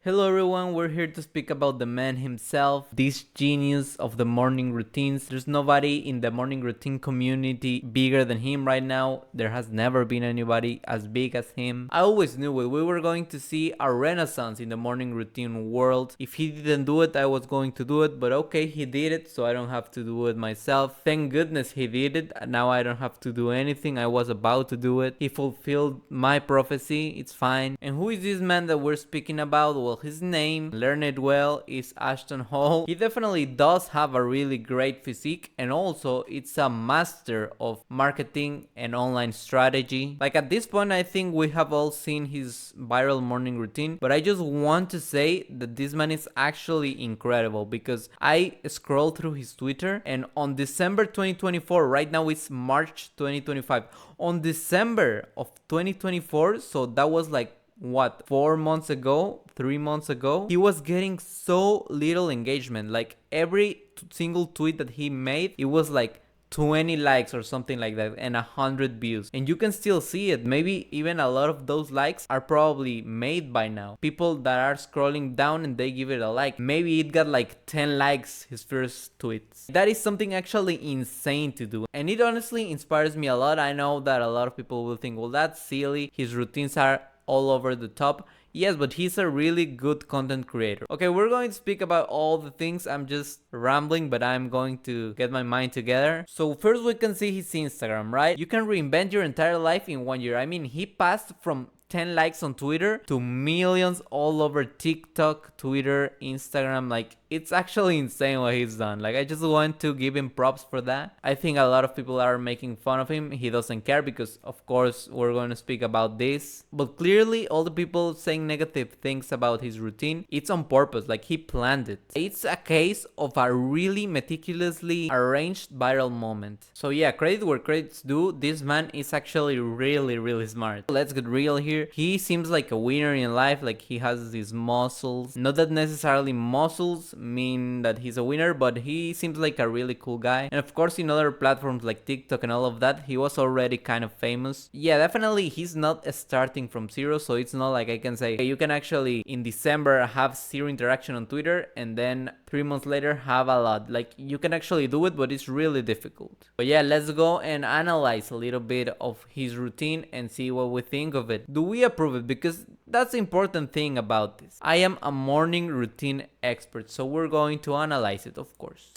Hello everyone, we're here to speak about the man himself, this genius of the morning routines. There's nobody in the morning routine community bigger than him right now. There has never been anybody as big as him. I always knew it. We were going to see a renaissance in the morning routine world. If he didn't do it, I was going to do it, but okay, he did it, so I don't have to do it myself. Thank goodness he did it. Now I don't have to do anything. I was about to do it. He fulfilled my prophecy. It's fine. And who is this man that we're speaking about? Well, his name, learn it well, is Ashton Hall. He definitely does have a really great physique, and also it's a master of marketing and online strategy. Like at this point, I think we have all seen his viral morning routine, but I just want to say that this man is actually incredible because I scrolled through his Twitter, and on December 2024, right now it's March 2025, on December of 2024, so that was like what, 4 months ago, 3 months ago, he was getting so little engagement. Like every single tweet that he made, it was like 20 likes or something like that and 100 views, and you can still see it. Maybe even a lot of those likes are probably made by now, people that are scrolling down and they give it a like. Maybe it got like 10 likes his first tweets. That is something actually insane to do, and it honestly inspires me a lot. I know that a lot of people will think, well, that's silly, his routines are all over the top. Yes, but he's a really good content creator. Okay, we're going to speak about all the things. I'm just rambling, but I'm going to get my mind together. So first we can see his Instagram, right? You can reinvent your entire life in 1 year. I mean, he passed from 10 likes on Twitter to millions all over TikTok, Twitter, Instagram. Like, it's actually insane what he's done. Like, I just want to give him props for that. I think a lot of people are making fun of him. He doesn't care because, of course, we're going to speak about this. But clearly, all the people saying negative things about his routine, it's on purpose. Like, he planned it. It's a case of a really meticulously arranged viral moment. So yeah, credit where credit's due. This man is actually really smart. Let's get real here. He seems like a winner in life. Like, he has these muscles. Not that necessarily muscles mean that he's a winner, but he seems like a really cool guy. And of course, in other platforms like TikTok and all of that, he was already kind of famous. Yeah, definitely he's not starting from zero, so it's not like I can say, hey, you can actually in December have zero interaction on Twitter and then 3 months later have a lot. Like, you can actually do it, but it's really difficult. But yeah, let's go and analyze a little bit of his routine and see what we think of it. Do we approve it? Because that's the important thing about this. I am a morning routine expert, so we're going to analyze it, of course.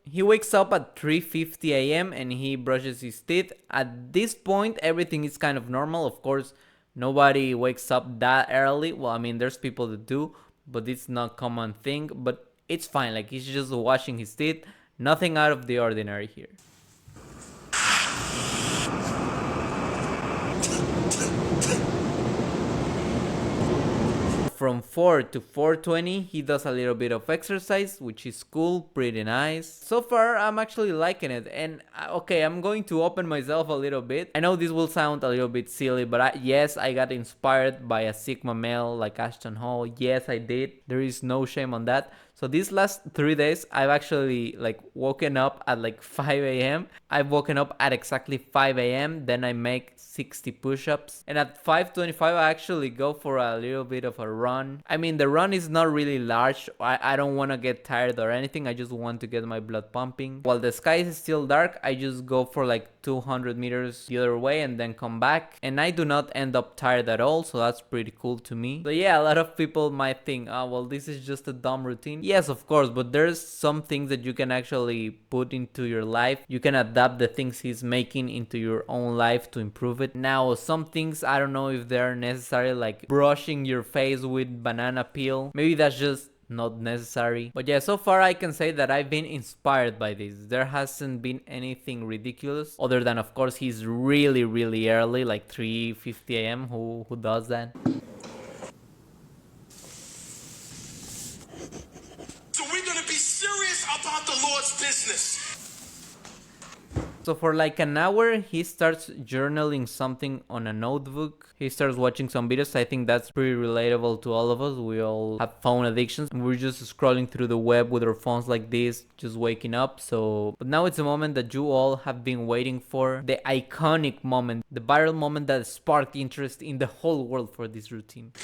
He wakes up at 3:50 a.m. and he brushes his teeth. At this point, everything is kind of normal. Of course, nobody wakes up that early. Well, I mean, there's people that do, but it's not a common thing. But it's fine. Like, he's just washing his teeth. Nothing out of the ordinary here. From 4 to 4:20 he does a little bit of exercise, which is cool, pretty nice. So far I'm actually liking it. And okay, I'm going to open myself a little bit. I know this will sound a little bit silly, but yes, I got inspired by a Sigma male like Ashton Hall. Yes, I did. There is no shame on that. So these last 3 days, I've actually like woken up at like 5 a.m. I've woken up at exactly 5 a.m. Then I make 60 push-ups. And at 5:25, I actually go for a little bit of a run. I mean, the run is not really large. I don't want to get tired or anything. I just want to get my blood pumping. While the sky is still dark, I just go for like 200 meters the other way and then come back. And I do not end up tired at all, so that's pretty cool to me. So yeah, a lot of people might think, oh, well, this is just a dumb routine. Yes, of course, but there's some things that you can actually put into your life. You can adapt the things he's making into your own life to improve it. Now, some things, I don't know if they're necessary, like brushing your face with banana peel. Maybe that's just not necessary. But yeah, so far I can say that I've been inspired by this. There hasn't been anything ridiculous other than, of course, he's really early, like 3:50 a.m. Who does that? So we're gonna be serious about the Lord's business. So for like an hour, he starts journaling something on a notebook. He starts watching some videos. I think that's pretty relatable to all of us. We all have phone addictions. We're just scrolling through the web with our phones like this, just waking up. But now it's a moment that you all have been waiting for. The iconic moment, the viral moment that sparked interest in the whole world for this routine.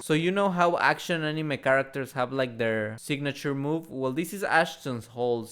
So you know how action anime characters have like their signature move? Well, this is Ashton's whole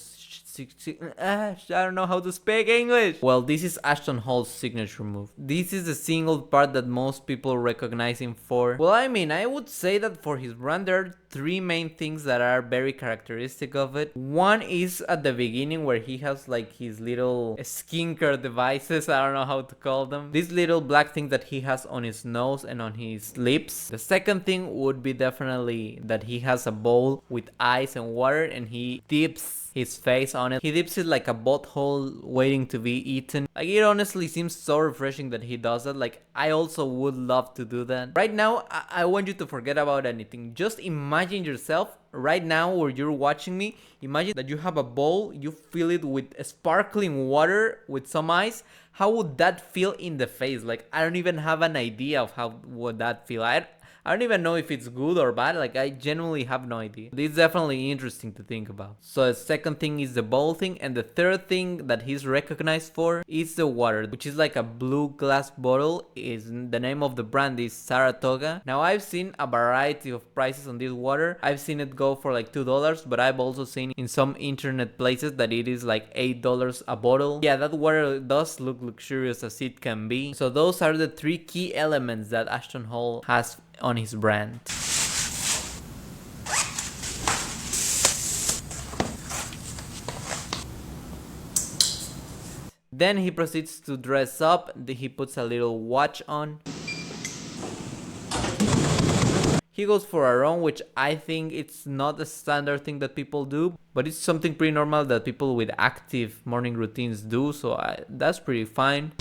I don't know how to speak English. Well, this is Ashton Hall's signature move. This is the single part that most people recognize him for. Well, I mean, I would say that for his brand there are three main things that are very characteristic of it. One is at the beginning where he has like his little skincare devices, I don't know how to call them. These little black things that he has on his nose and on his lips. The second thing would be definitely that he has a bowl with ice and water and he dips his face on it. He dips it like a butthole waiting to be eaten. Like, it honestly seems so refreshing that he does that. Like, I also would love to do that. Right now, I want you to forget about anything. Just imagine yourself right now where you're watching me. Imagine that you have a bowl, you fill it with sparkling water with some ice. How would that feel in the face? Like, I don't even have an idea of how would that feel. I don't even know if it's good or bad. Like, I genuinely have no idea. It's definitely interesting to think about. So the second thing is the bowl thing. And the third thing that he's recognized for is the water, which is like a blue glass bottle. The name of the brand is Saratoga. Now, I've seen a variety of prices on this water. I've seen it go for like $2, but I've also seen in some internet places that it is like $8 a bottle. Yeah, that water does look luxurious as it can be. So those are the three key elements that Ashton Hall has on his brand. Then he proceeds to dress up. He puts a little watch on. He goes for a run, which I think it's not a standard thing that people do, but it's something pretty normal that people with active morning routines do, so that's pretty fine.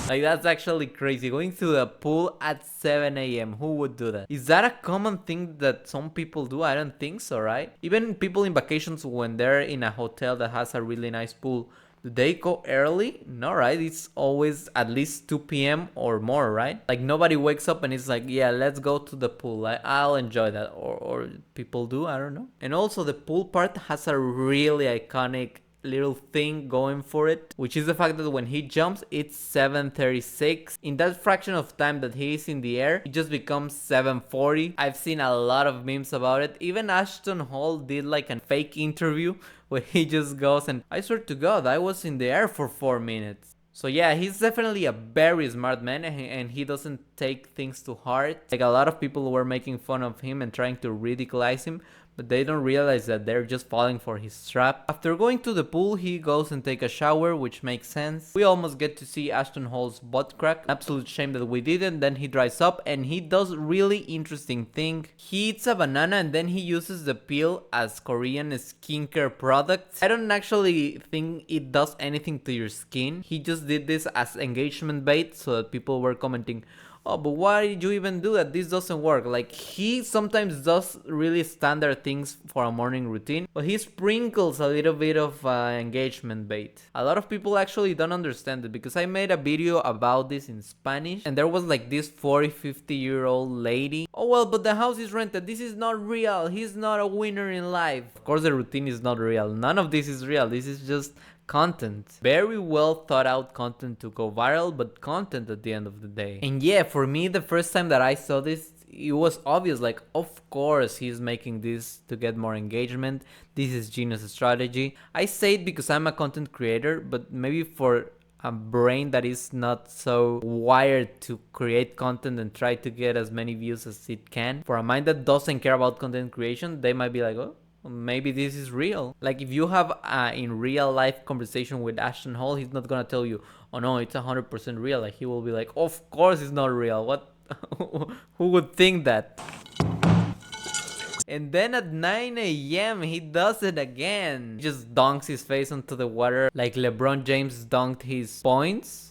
Like, that's actually crazy. Going to the pool at 7 a.m. Who would do that? Is that a common thing that some people do? I don't think so, right? Even people in vacations, when they're in a hotel that has a really nice pool, do they go early? No, right? It's always at least 2 p.m. or more, right? Like, nobody wakes up and it's like, yeah, let's go to the pool. I'll enjoy that. Or people do, I don't know. And also, the pool part has a really iconic little thing going for it, which is the fact that when he jumps it's 7:36. In that fraction of time that he is in the air, it just becomes 7:40. I've seen a lot of memes about it. Even Ashton Hall did like a fake interview where he just goes and, I swear to God, I was in the air for 4 minutes. So yeah, he's definitely a very smart man and he doesn't take things to heart. Like, a lot of people were making fun of him and trying to ridiculize him, but they don't realize that they're just falling for his trap. After going to the pool, he goes and takes a shower, which makes sense. We almost get to see Ashton Hall's butt crack. Absolute shame that we didn't. Then he dries up and he does really interesting thing. He eats a banana and then he uses the peel as Korean skincare products. I don't actually think it does anything to your skin. He just did this as engagement bait so that people were commenting, oh, but why did you even do that? This doesn't work. Like, he sometimes does really standard things for a morning routine, but he sprinkles a little bit of engagement bait. A lot of people actually don't understand it because I made a video about this in Spanish and there was like this 40-50-year-old lady. Oh, well, but the house is rented. This is not real. He's not a winner in life. Of course, the routine is not real. None of this is real. This is just content. Very well thought out content to go viral, but content at the end of the day. And yeah, for me, the first time that I saw this, it was obvious, like, of course he's making this to get more engagement. This is genius strategy. I say it because I'm a content creator, but maybe for a brain that is not so wired to create content and try to get as many views as it can, for a mind that doesn't care about content creation, they might be like, oh, maybe this is real. Like, if you have in real life conversation with Ashton Hall, he's not gonna tell you, oh no, it's 100% real. Like, he will be like, of course it's not real. What? Who would think that? And then at 9 a.m. he does it again. He just dunks his face onto the water like LeBron James dunked his points.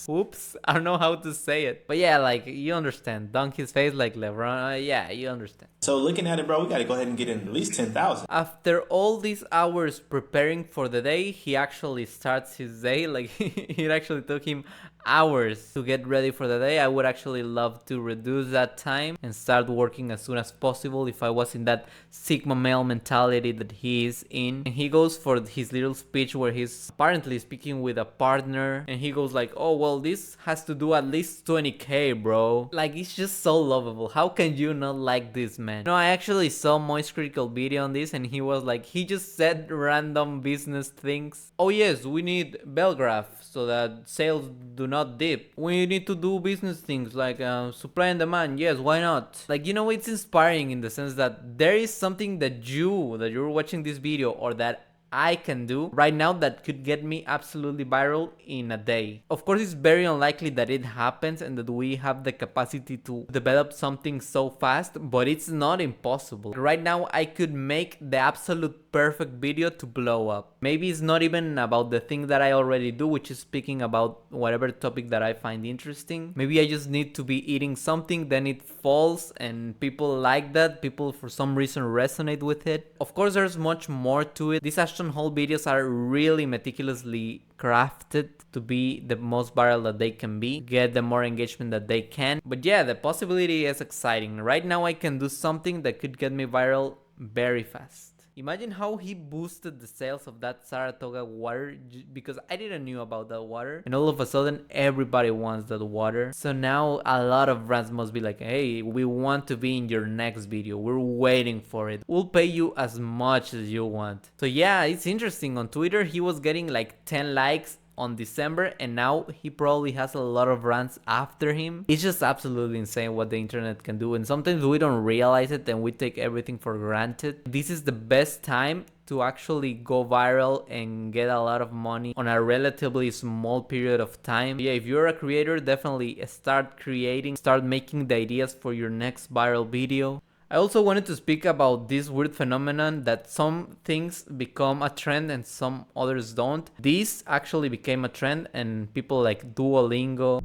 Oops, I don't know how to say it. But yeah, like, you understand. Dunk his face like LeBron. Yeah, you understand. So looking at it, bro, we got to go ahead and get in at least 10,000. After all these hours preparing for the day, he actually starts his day. Like, it actually took him hours to get ready for the day. I would actually love to reduce that time and start working as soon as possible if I was in that Sigma male mentality that he is in. And he goes for his little speech where he's apparently speaking with a partner, and he goes like, oh, well, this has to do at least 20k, bro. Like, it's just so lovable. How can you not like this man? No, I actually saw Moist Critical video on this, and he was like, he just said random business things. Oh yes, we need bell graph so that sales do not dip. We need to do business things like supply and demand. Yes, why not? Like, you know, it's inspiring in the sense that there is something that you're watching this video, or that I can do right now that could get me absolutely viral in a day. Of course, it's very unlikely that it happens and that we have the capacity to develop something so fast, but it's not impossible. Right now, I could make the absolute perfect video to blow up. Maybe it's not even about the thing that I already do, which is speaking about whatever topic that I find interesting. Maybe I just need to be eating something, then it falls and people like that. People for some reason resonate with it. Of course, there's much more to it. These Ashton haul videos are really meticulously crafted to be the most viral that they can be, get the more engagement that they can. But yeah, the possibility is exciting. Right now I can do something that could get me viral very fast. Imagine how he boosted the sales of that Saratoga water, because I didn't know about that water, and all of a sudden everybody wants that water. So now a lot of brands must be like, hey, we want to be in your next video, we're waiting for it, we'll pay you as much as you want. So yeah, it's interesting. On Twitter he was getting like 10 likes on December, and now he probably has a lot of brands after him. It's just absolutely insane what the internet can do, and sometimes we don't realize it and we take everything for granted. This is the best time to actually go viral and get a lot of money on a relatively small period of time. Yeah, if you're a creator, definitely start creating, start making the ideas for your next viral video. I also wanted to speak about this weird phenomenon that some things become a trend and some others don't. This actually became a trend, and people like Duolingo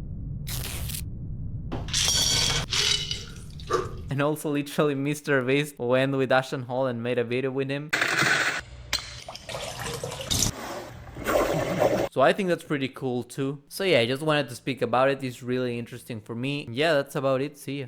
and also literally Mr. Beast went with Ashton Hall and made a video with him. So I think that's pretty cool too. So yeah, I just wanted to speak about it. It's really interesting for me. Yeah, that's about it. See ya.